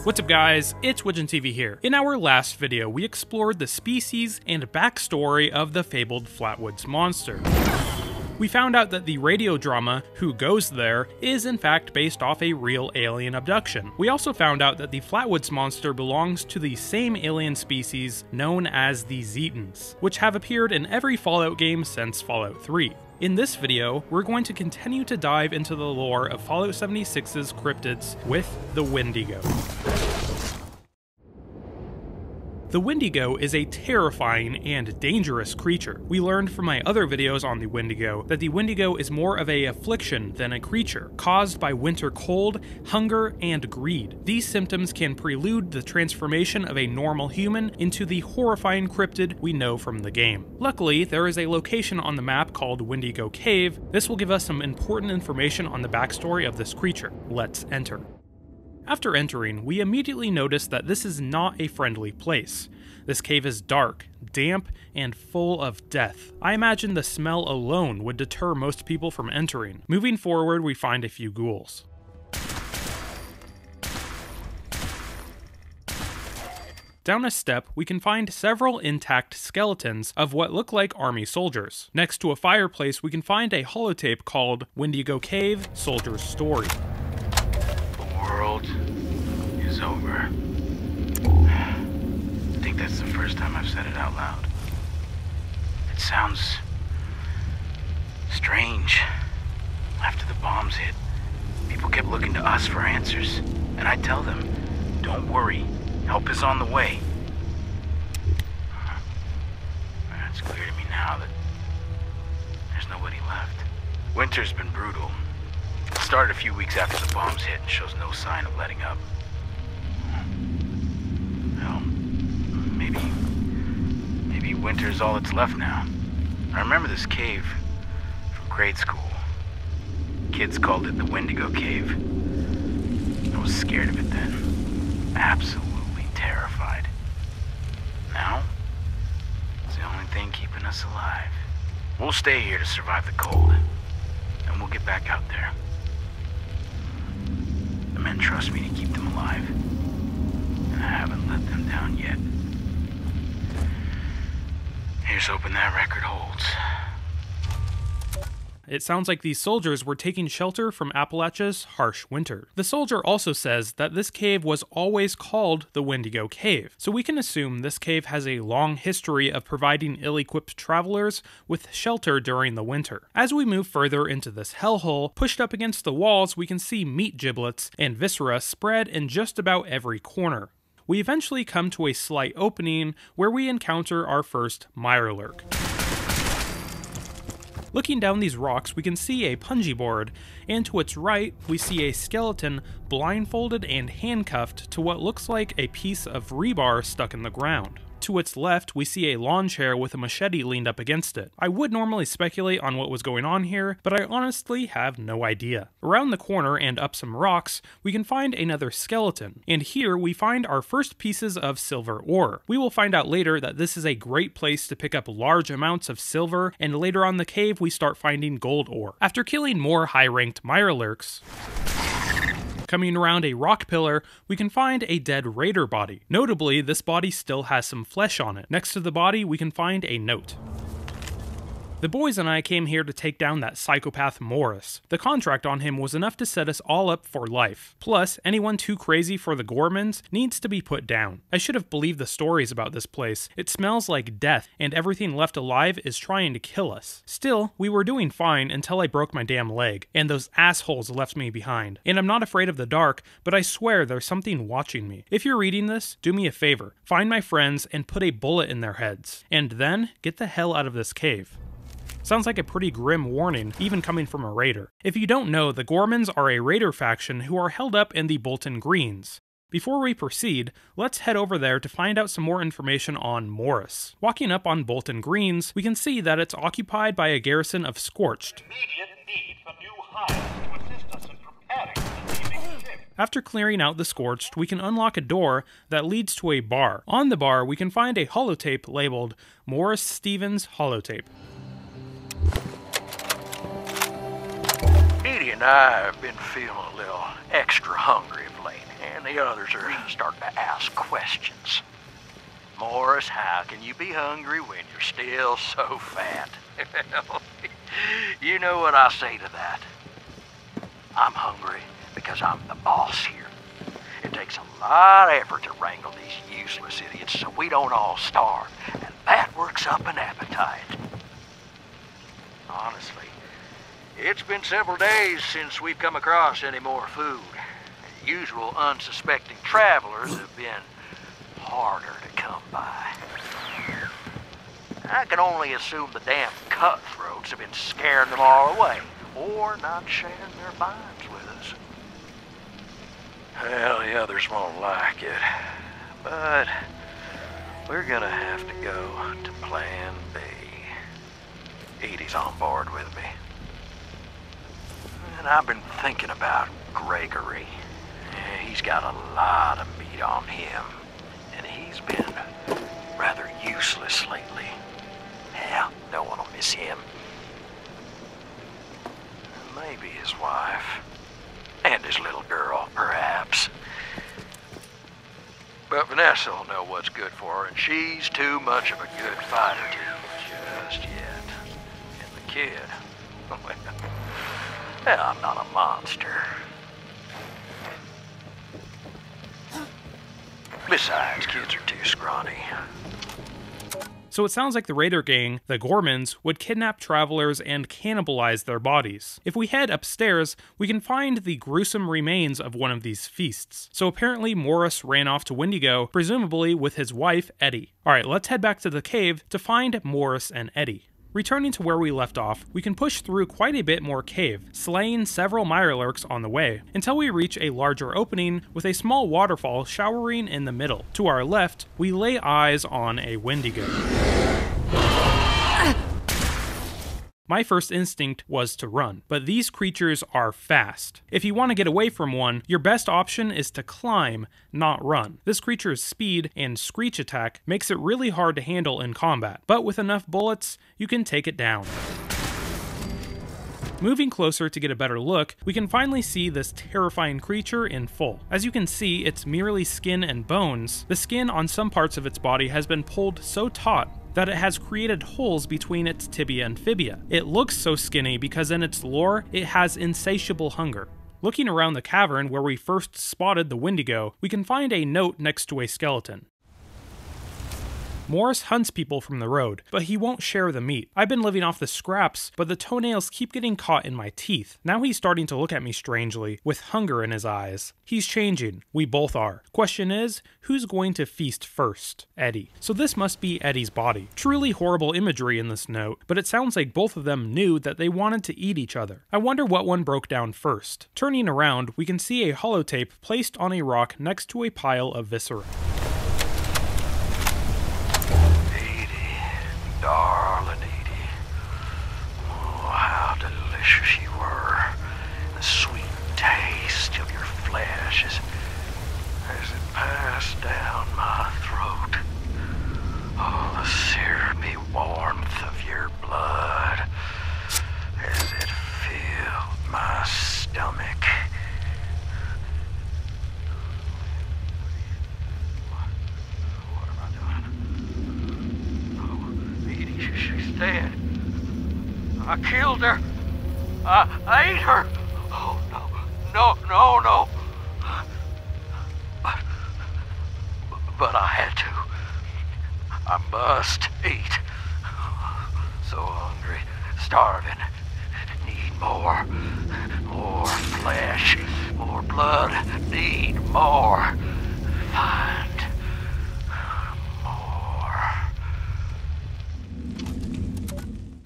What's up guys, it's Widgeon TV here. In our last video, we explored the species and backstory of the fabled Flatwoods monster. We found out that the radio drama, Who Goes There, is in fact based off a real alien abduction. We also found out that the Flatwoods monster belongs to the same alien species known as the Zetans, which have appeared in every Fallout game since Fallout 3. In this video, we're going to continue to dive into the lore of Fallout 76's cryptids with the Wendigo. The Wendigo is a terrifying and dangerous creature. We learned from my other videos on the Wendigo that the Wendigo is more of an affliction than a creature, caused by winter cold, hunger, and greed. These symptoms can prelude the transformation of a normal human into the horrifying cryptid we know from the game. Luckily, there is a location on the map called Windigo Cave. This will give us some important information on the backstory of this creature. Let's enter. After entering, we immediately notice that this is not a friendly place. This cave is dark, damp, and full of death. I imagine the smell alone would deter most people from entering. Moving forward, we find a few ghouls. Down a step, we can find several intact skeletons of what look like army soldiers. Next to a fireplace, we can find a holotape called Windigo Cave, Soldier's Story. World is over. I think that's the first time I've said it out loud. It sounds strange. After the bombs hit, people kept looking to us for answers, and I tell them, don't worry, help is on the way. It's clear to me now that there's nobody left. Winter's been brutal. It started a few weeks after the bombs hit and shows no sign of letting up. Well, maybe winter's all that's left now. I remember this cave from grade school. Kids called it the Wendigo Cave. I was scared of it then. Absolutely terrified. Now, it's the only thing keeping us alive. We'll stay here to survive the cold, and we'll get back out there. The men trust me to keep them alive, and I haven't let them down yet. Here's hoping that record holds. It sounds like these soldiers were taking shelter from Appalachia's harsh winter. The soldier also says that this cave was always called the Windigo Cave, so we can assume this cave has a long history of providing ill-equipped travelers with shelter during the winter. As we move further into this hellhole, pushed up against the walls, we can see meat giblets and viscera spread in just about every corner. We eventually come to a slight opening where we encounter our first Mirelurk. Looking down these rocks, we can see a punji board, and to its right, we see a skeleton blindfolded and handcuffed to what looks like a piece of rebar stuck in the ground. To its left, we see a lawn chair with a machete leaned up against it. I would normally speculate on what was going on here, but I honestly have no idea. Around the corner and up some rocks, we can find another skeleton, and here we find our first pieces of silver ore. We will find out later that this is a great place to pick up large amounts of silver, and later on in the cave we start finding gold ore. After killing more high-ranked Mirelurks, coming around a rock pillar, we can find a dead raider body. Notably, this body still has some flesh on it. Next to the body, we can find a note. The boys and I came here to take down that psychopath Morris. The contract on him was enough to set us all up for life. Plus, anyone too crazy for the Gormans needs to be put down. I should have believed the stories about this place. It smells like death, and everything left alive is trying to kill us. Still, we were doing fine until I broke my damn leg, and those assholes left me behind. And I'm not afraid of the dark, but I swear there's something watching me. If you're reading this, do me a favor. Find my friends and put a bullet in their heads. And then, get the hell out of this cave. Sounds like a pretty grim warning, even coming from a raider. If you don't know, the Gormans are a raider faction who are held up in the Bolton Greens. Before we proceed, let's head over there to find out some more information on Morris. Walking up on Bolton Greens, we can see that it's occupied by a garrison of Scorched. Immediate need for new hires to assist us in preparing for the leaving ship. After clearing out the Scorched, we can unlock a door that leads to a bar. On the bar, we can find a holotape labeled Morris Stevens Holotape. Edie and I have been feeling a little extra hungry of late, And the others are starting to ask questions. Morris, how can you be hungry when you're still so fat? You know what I say to that? I'm hungry because I'm the boss here. It takes a lot of effort to wrangle these useless idiots so we don't all starve, and that works up an appetite. Honestly, it's been several days since we've come across any more food. Usual unsuspecting travelers have been harder to come by. I can only assume the damn cutthroats have been scaring them all away, or not sharing their minds with us. Well, the others won't like it, but we're gonna have to go to Plan B. Edie's on board with me. And I've been thinking about Gregory. He's got a lot of meat on him, and he's been rather useless lately. Yeah, no one will miss him. Maybe his wife. And his little girl, perhaps. But Vanessa will know what's good for her, and she's too much of a good fighter to just yet. And the kid, well, I'm not a monster. Besides, kids are too scrawny. So it sounds like the raider gang, the Gormans, would kidnap travelers and cannibalize their bodies. If we head upstairs, we can find the gruesome remains of one of these feasts. So apparently Morris ran off to Windigo, presumably with his wife, Eddie. Alright, let's head back to the cave to find Morris and Eddie. Returning to where we left off, we can push through quite a bit more cave, slaying several Mirelurks on the way, until we reach a larger opening with a small waterfall showering in the middle. To our left, we lay eyes on a Wendigo. My first instinct was to run, but these creatures are fast. If you want to get away from one, your best option is to climb, not run. This creature's speed and screech attack makes it really hard to handle in combat, but with enough bullets, you can take it down. Moving closer to get a better look, we can finally see this terrifying creature in full. As you can see, it's merely skin and bones. The skin on some parts of its body has been pulled so taut that it has created holes between its tibia and fibia. It looks so skinny because in its lore, it has insatiable hunger. Looking around the cavern where we first spotted the Windigo, we can find a note next to a skeleton. Morris hunts people from the road, but he won't share the meat. I've been living off the scraps, but the toenails keep getting caught in my teeth. Now he's starting to look at me strangely, with hunger in his eyes. He's changing. We both are. Question is, who's going to feast first? Eddie. So this must be Eddie's body. Truly horrible imagery in this note, but it sounds like both of them knew that they wanted to eat each other. I wonder what one broke down first. Turning around, we can see a holotape placed on a rock next to a pile of viscera. Darling Edie, oh, how delicious you were. The sweet taste of your flesh as it passed down my throat. Oh, the syrupy warmth of your blood as it filled my stomach. She's dead. I killed her. I ate her. Oh, no. But I had to. I must eat. So hungry, starving. Need more. More flesh. More blood. Need more. Find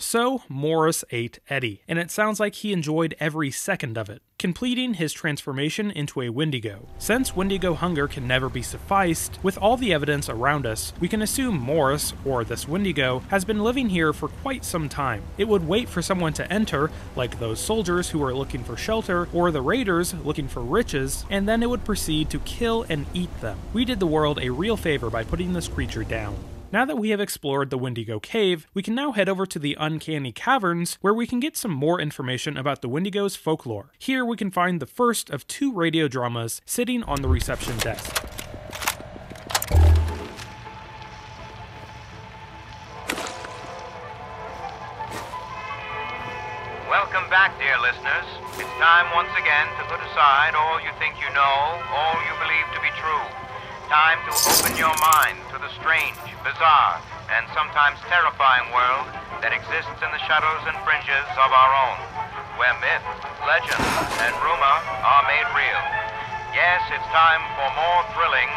So, Morris ate Eddie, and it sounds like he enjoyed every second of it, completing his transformation into a Wendigo. Since Wendigo hunger can never be sufficed, with all the evidence around us, we can assume Morris, or this Wendigo, has been living here for quite some time. It would wait for someone to enter, like those soldiers who are looking for shelter, or the raiders looking for riches, and then it would proceed to kill and eat them. We did the world a real favor by putting this creature down. Now that we have explored the Windigo Cave, we can now head over to the Uncanny Caverns, where we can get some more information about the Wendigo's folklore. Here we can find the first of 2 radio dramas sitting on the reception desk. Welcome back, dear listeners. It's time once again to put aside all you think you know, all you believe to be true. Time to open your mind to the strange, bizarre, and sometimes terrifying world that exists in the shadows and fringes of our own, where myth, legend, and rumor are made real. Yes, it's time for more thrilling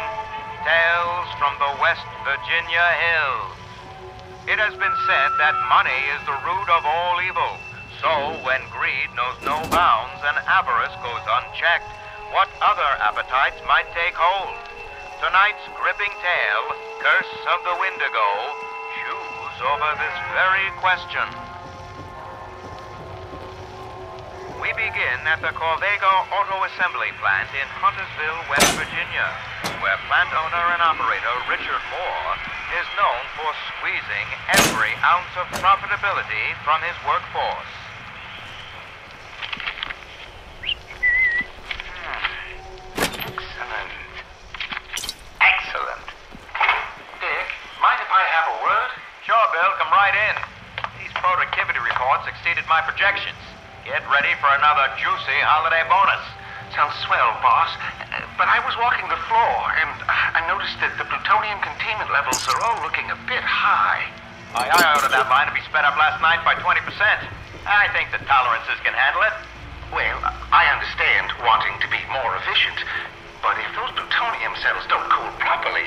tales from the West Virginia hills. It has been said that money is the root of all evil. So, when greed knows no bounds and avarice goes unchecked, what other appetites might take hold? Tonight's gripping tale, Curse of the Windigo, chews over this very question. We begin at the Corvega Auto Assembly Plant in Huntersville, West Virginia, where plant owner and operator Richard Moore is known for squeezing every ounce of profitability from his workforce. Excellent. Dick, mind if I have a word? Sure, Bill, come right in. These productivity reports exceeded my projections. Get ready for another juicy holiday bonus. Sounds swell, boss. But I was walking the floor, and I noticed that the plutonium containment levels are all looking a bit high. I ordered that line to be sped up last night by 20%. I think the tolerances can handle it. Well, I understand wanting to be more efficient, but if those plutonium cells don't cool properly...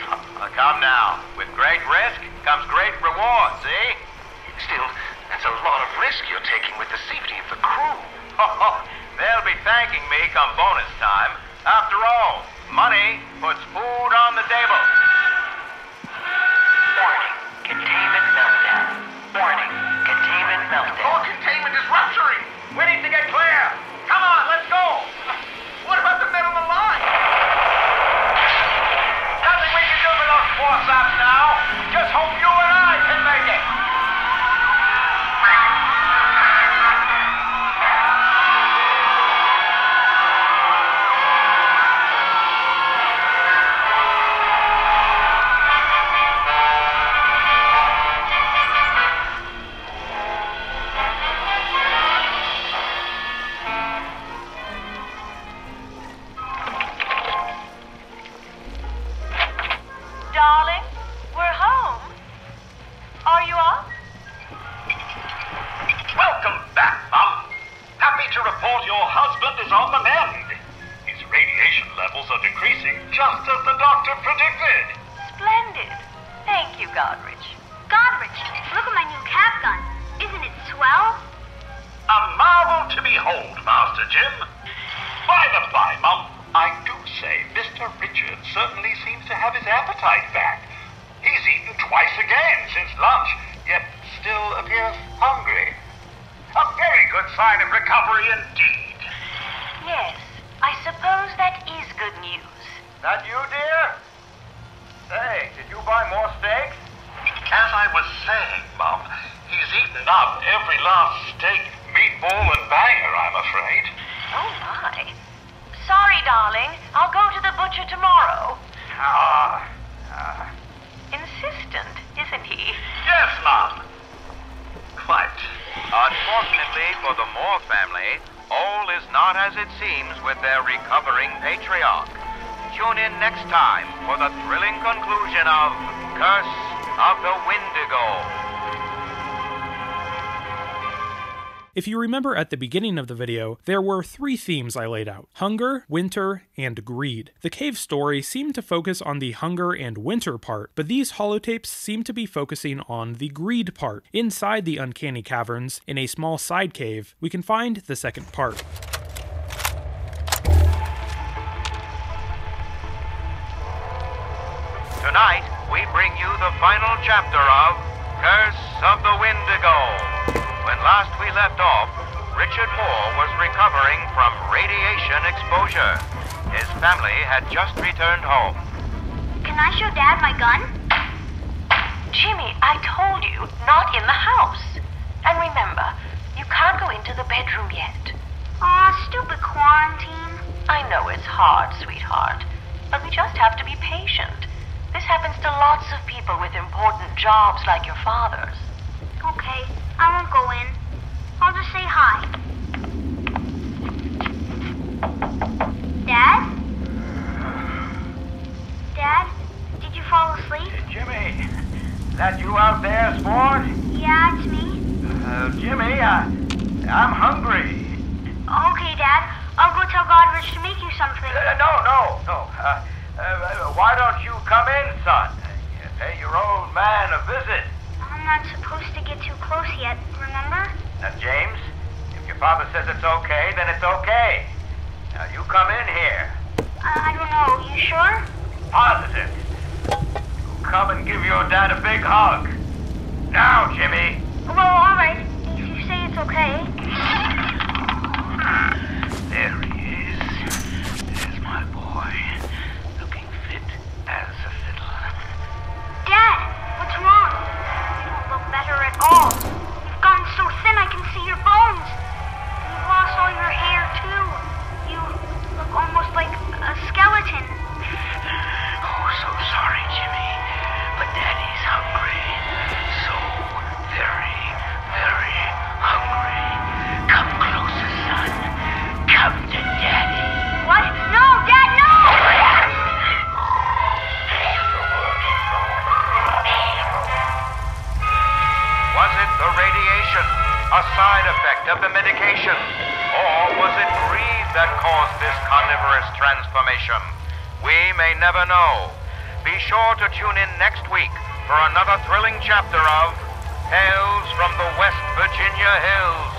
Come now. With great risk comes great reward, see? Still, that's a lot of risk you're taking with the safety of the crew. They'll be thanking me come bonus time. After all, money puts food on the table. Warning, containment meltdown. Warning, containment meltdown. Core containment is rupturing! We need to get clear. Come on, let's go. What about the men on the line? Nothing we can do for those poor saps now. Just hope you and I can make it. Darling, we're home. Are you up? Welcome back, Mum. Happy to report your husband is on the mend. His radiation levels are decreasing just as the doctor predicted. Splendid. Thank you, Godrich. Godrich, look at my new cap gun. Isn't it swell? A marvel to behold, Master Jim. By the by, Mum, I do say Mr. Richard certainly seems to have his appetite back. He's eaten twice again since lunch, yet still appears hungry. A very good sign of recovery indeed. Yes, I suppose that is good news. That you, dear? Say, did you buy more steaks? As I was saying, Mum, he's eaten up every last steak, meatball, and banger, I'm afraid. Oh, my. Sorry, darling. I'll go to the butcher tomorrow. Insistent, isn't he? Yes, Mum. Quite. Unfortunately for the Moore family, all is not as it seems with their recovering patriarch. Tune in next time for the thrilling conclusion of Curse of the Windigo. If you remember at the beginning of the video, there were 3 themes I laid out: hunger, winter, and greed. The cave story seemed to focus on the hunger and winter part, but these holotapes seem to be focusing on the greed part. Inside the Uncanny Caverns, in a small side cave, we can find the second part. Tonight, we bring you the final chapter of Curse of the Windigo. When last we left off, Richard Moore was recovering from radiation exposure. His family had just returned home. Can I show Dad my gun? Jimmy, I told you, not in the house. And remember, you can't go into the bedroom yet. Aw, stupid quarantine. I know it's hard, sweetheart, but we just have to be patient. This happens to lots of people with important jobs like your father's. Okay, I won't go in. I'll just say hi. Dad? Dad? Did you fall asleep? Jimmy, that you out there, sport? Yeah, it's me. Jimmy, I'm hungry. Okay, Dad. I'll go tell Godrich to make you something. No. Why don't you come in, son? You pay your old man a visit. I'm not supposed to get too close yet, remember? Now, James, if your father says it's okay, then it's okay. Now, you come in here. I don't know. You sure? Positive. You come and give your dad a big hug. Now, Jimmy. Well, all right. If you say it's okay. There he is. There's my boy. Looking fit as a fiddle. Dad, what's wrong? You don't look better at all. You've gotten so thin I can see your bones. You've lost all your hair, too. You look almost like a skeleton. Oh, so sorry, Jimmy. But Daddy's hungry. So very, very hungry. Come closer, son. Come to Daddy. What? No, Dad, no! Was it the radiation, a side effect of the medication? Or was it greed that caused this carnivorous transformation? We may never know. Be sure to tune in next week for another thrilling chapter of Tales from the West Virginia Hills.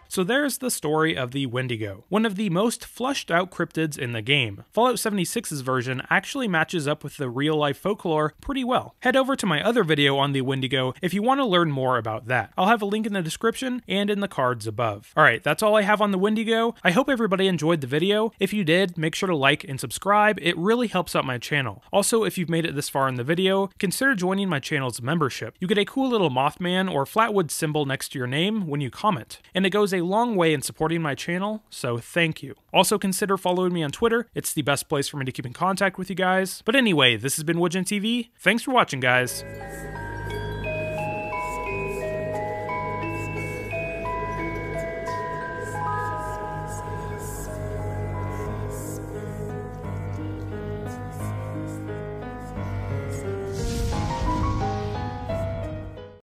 So there's the story of the Wendigo, one of the most fleshed out cryptids in the game. Fallout 76's version actually matches up with the real life folklore pretty well. Head over to my other video on the Wendigo if you want to learn more about that. I'll have a link in the description and in the cards above. Alright, that's all I have on the Wendigo. I hope everybody enjoyed the video. If you did, make sure to like and subscribe. It really helps out my channel. Also, if you've made it this far in the video, consider joining my channel's membership. You get a cool little Mothman or Flatwoods symbol next to your name when you comment, and it goes a long way in supporting my channel, so thank you. Also consider following me on Twitter. It's the best place for me to keep in contact with you guys. But anyway, this has been Widgeon TV. Thanks for watching, guys.